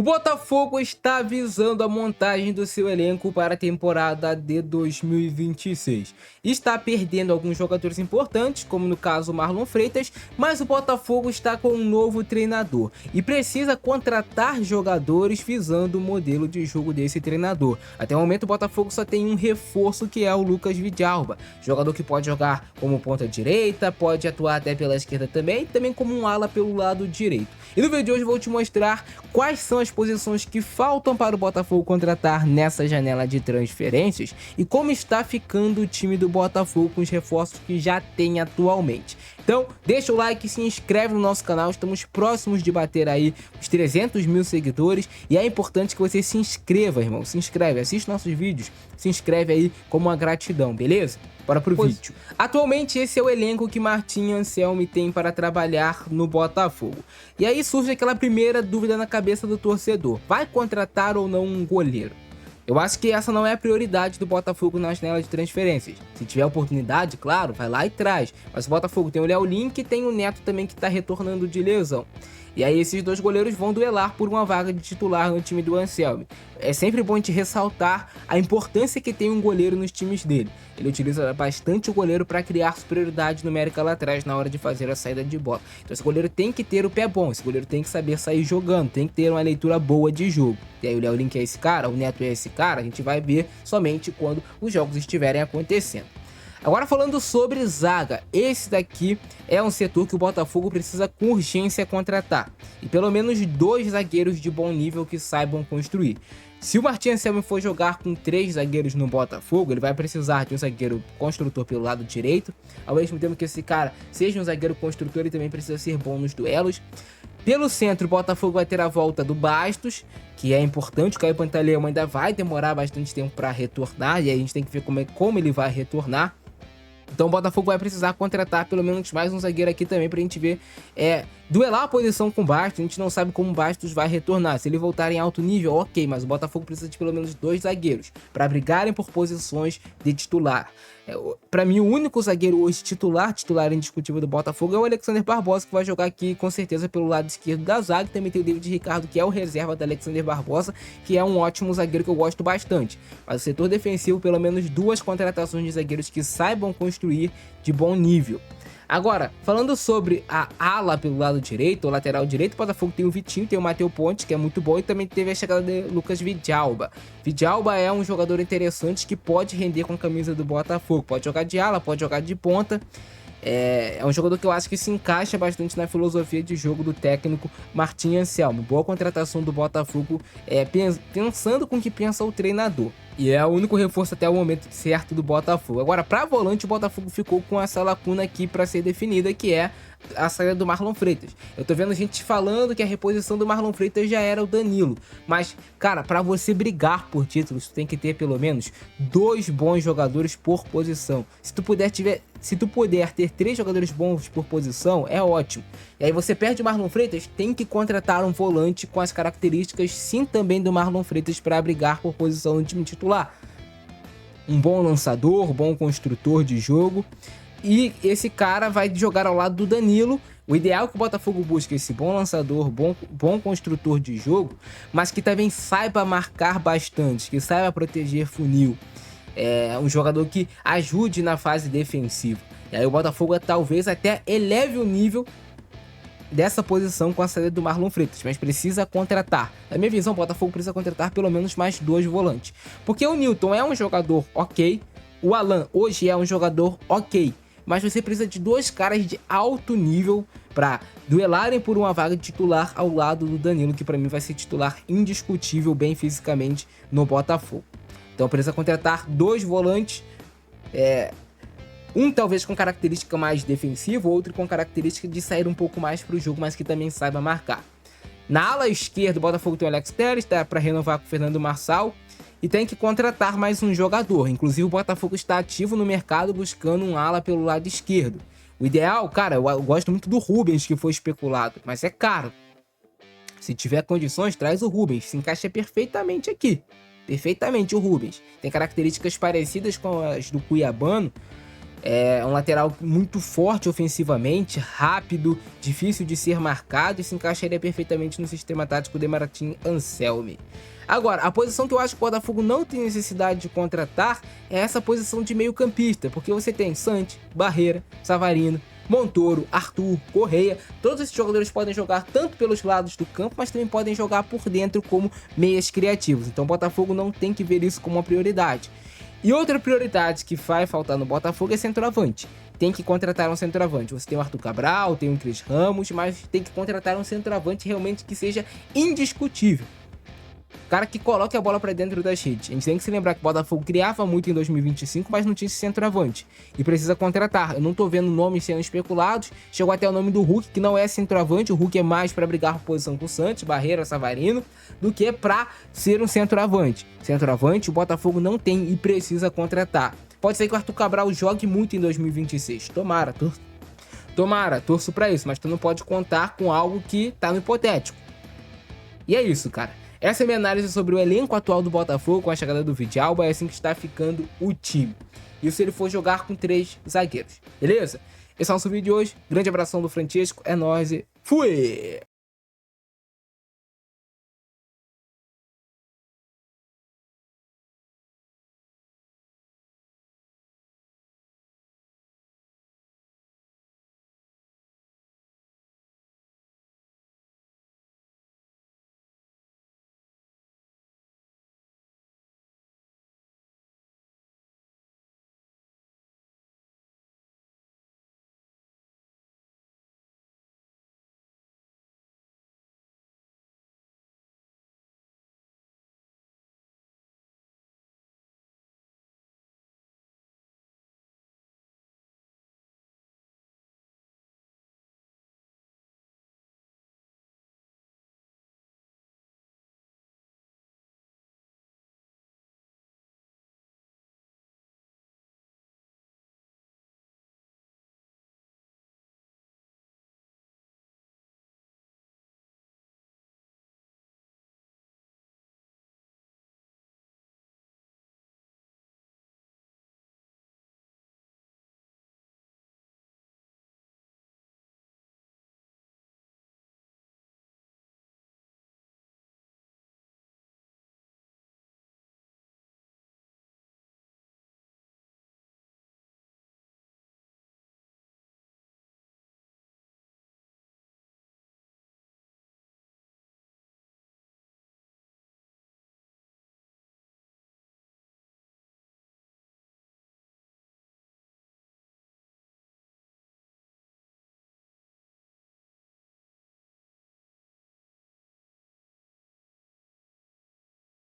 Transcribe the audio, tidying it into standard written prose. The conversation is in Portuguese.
O Botafogo está visando a montagem do seu elenco para a temporada de 2026. Está perdendo alguns jogadores importantes, como no caso o Marlon Freitas, mas o Botafogo está com um novo treinador e precisa contratar jogadores visando o modelo de jogo desse treinador. Até o momento o Botafogo só tem um reforço, que é o Lucas Vidalba, jogador que pode jogar como ponta direita, pode atuar até pela esquerda também como um ala pelo lado direito. E no vídeo de hoje eu vou te mostrar quais são as posições que faltam para o Botafogo contratar nessa janela de transferências e como está ficando o time do Botafogo com os reforços que já tem atualmente. Então deixa o like, se inscreve no nosso canal, estamos próximos de bater aí os 300 mil seguidores e é importante que você se inscreva, irmão, se inscreve, assiste nossos vídeos, se inscreve aí como uma gratidão, beleza? Bora pro vídeo. Atualmente esse é o elenco que Martim Anselmi tem para trabalhar no Botafogo. E aí surge aquela primeira dúvida na cabeça do torcedor: vai contratar ou não um goleiro? Eu acho que essa não é a prioridade do Botafogo na janela de transferências. Se tiver oportunidade, claro, vai lá e traz. Mas o Botafogo tem o Léo Link e tem o Neto também, que está retornando de lesão. E aí esses dois goleiros vão duelar por uma vaga de titular no time do Anselmi. É sempre bom te ressaltar a importância que tem um goleiro nos times dele. Ele utiliza bastante o goleiro para criar superioridade numérica lá atrás na hora de fazer a saída de bola. Então esse goleiro tem que ter o pé bom, esse goleiro tem que saber sair jogando, tem que ter uma leitura boa de jogo. E aí o Léo Link é esse cara, o Neto é esse cara, a gente vai ver somente quando os jogos estiverem acontecendo. Agora falando sobre zaga, esse daqui é um setor que o Botafogo precisa com urgência contratar. E pelo menos 2 zagueiros de bom nível que saibam construir. Se o Martim Anselmi for jogar com 3 zagueiros no Botafogo, ele vai precisar de um zagueiro construtor pelo lado direito. Ao mesmo tempo que esse cara seja um zagueiro construtor, ele também precisa ser bom nos duelos. Pelo centro, o Botafogo vai ter a volta do Bastos, que é importante. O Caio Pantaleão ainda vai demorar bastante tempo para retornar, e aí a gente tem que ver como ele vai retornar. Então o Botafogo vai precisar contratar pelo menos mais um zagueiro aqui também pra gente ver, duelar a posição com o Bastos. A gente não sabe como o Bastos vai retornar. Se ele voltar em alto nível, ok, mas o Botafogo precisa de pelo menos 2 zagueiros para brigarem por posições de titular. Pra mim, o único zagueiro hoje titular indiscutível do Botafogo é o Alexander Barbosa, que vai jogar aqui com certeza pelo lado esquerdo da zaga. Também tem o David Ricardo, que é o reserva da Alexander Barbosa, que é um ótimo zagueiro que eu gosto bastante. Mas o setor defensivo, pelo menos 2 contratações de zagueiros que saibam construir de bom nível. Agora, falando sobre a ala pelo lado direito, o lateral direito, o Botafogo tem o Vitinho, tem o Matheus Ponte, que é muito bom, e também teve a chegada de Lucas Vidalba. Vidalba é um jogador interessante que pode render com a camisa do Botafogo, pode jogar de ala, pode jogar de ponta. É um jogador que eu acho que se encaixa bastante na filosofia de jogo do técnico Martim Anselmi. Boa contratação do Botafogo, pensando com o que pensa o treinador. E é o único reforço até o momento certo do Botafogo. Agora, para volante, o Botafogo ficou com essa lacuna aqui para ser definida, que é a saída do Marlon Freitas. Eu tô vendo gente falando que a reposição do Marlon Freitas já era o Danilo. Mas, cara, para você brigar por títulos, tu tem que ter pelo menos 2 bons jogadores por posição. Se tu puder ter 3 jogadores bons por posição, é ótimo. E aí você perde o Marlon Freitas, tem que contratar um volante com as características sim também do Marlon Freitas para brigar por posição no time titular. Um bom lançador, bom construtor de jogo. E esse cara vai jogar ao lado do Danilo. O ideal é que o Botafogo busque esse bom lançador, bom construtor de jogo, mas que também saiba marcar bastante, que saiba proteger funil. É um jogador que ajude na fase defensiva. E aí o Botafogo talvez até eleve o nível dessa posição com a saída do Marlon Freitas, mas precisa contratar. Na minha visão, o Botafogo precisa contratar pelo menos mais 2 volantes. Porque o Newton é um jogador ok, o Alan hoje é um jogador ok, mas você precisa de 2 caras de alto nível para duelarem por uma vaga de titular ao lado do Danilo, que para mim vai ser titular indiscutível bem fisicamente no Botafogo. Então precisa contratar 2 volantes, um talvez com característica mais defensiva, outro com característica de sair um pouco mais para o jogo, mas que também saiba marcar. Na ala esquerda, o Botafogo tem o Alex Telles, tá para renovar com o Fernando Marçal, e tem que contratar mais um jogador. Inclusive o Botafogo está ativo no mercado buscando um ala pelo lado esquerdo. O ideal, cara, eu gosto muito do Rubens, que foi especulado, mas é caro. Se tiver condições, traz o Rubens, se encaixa perfeitamente aqui. Perfeitamente o Rubens. Tem características parecidas com as do Cuiabano, É um lateral muito forte ofensivamente, rápido, difícil de ser marcado e se encaixaria perfeitamente no sistema tático de Martin Anselmi. Agora, a posição que eu acho que o Botafogo não tem necessidade de contratar é essa posição de meio campista, porque você tem Santi, Barreira, Savarino, Montoro, Arthur, Correia, todos esses jogadores podem jogar tanto pelos lados do campo, mas também podem jogar por dentro como meias criativos. Então o Botafogo não tem que ver isso como uma prioridade. E outra prioridade que vai faltar no Botafogo é centroavante. Tem que contratar um centroavante. Você tem o Arthur Cabral, tem o Cris Ramos, mas tem que contratar um centroavante realmente que seja indiscutível. Cara que coloque a bola pra dentro das redes. A gente tem que se lembrar que o Botafogo criava muito em 2025, mas não tinha esse centroavante. E precisa contratar. Eu não tô vendo nomes sendo especulados. Chegou até o nome do Hulk, que não é centroavante. O Hulk é mais pra brigar por posição com o Santos, Barreira, Savarino, do que pra ser um centroavante. Centroavante o Botafogo não tem e precisa contratar. Pode ser que o Arthur Cabral jogue muito em 2026. Tomara, torço pra isso. Mas tu não pode contar com algo que tá no hipotético. E é isso, cara. Essa é a minha análise sobre o elenco atual do Botafogo com a chegada do Vidalba, é assim que está ficando o time. Isso se ele for jogar com 3 zagueiros, beleza? Esse é o nosso vídeo de hoje. Grande abração do Francisco, é nóis e fui!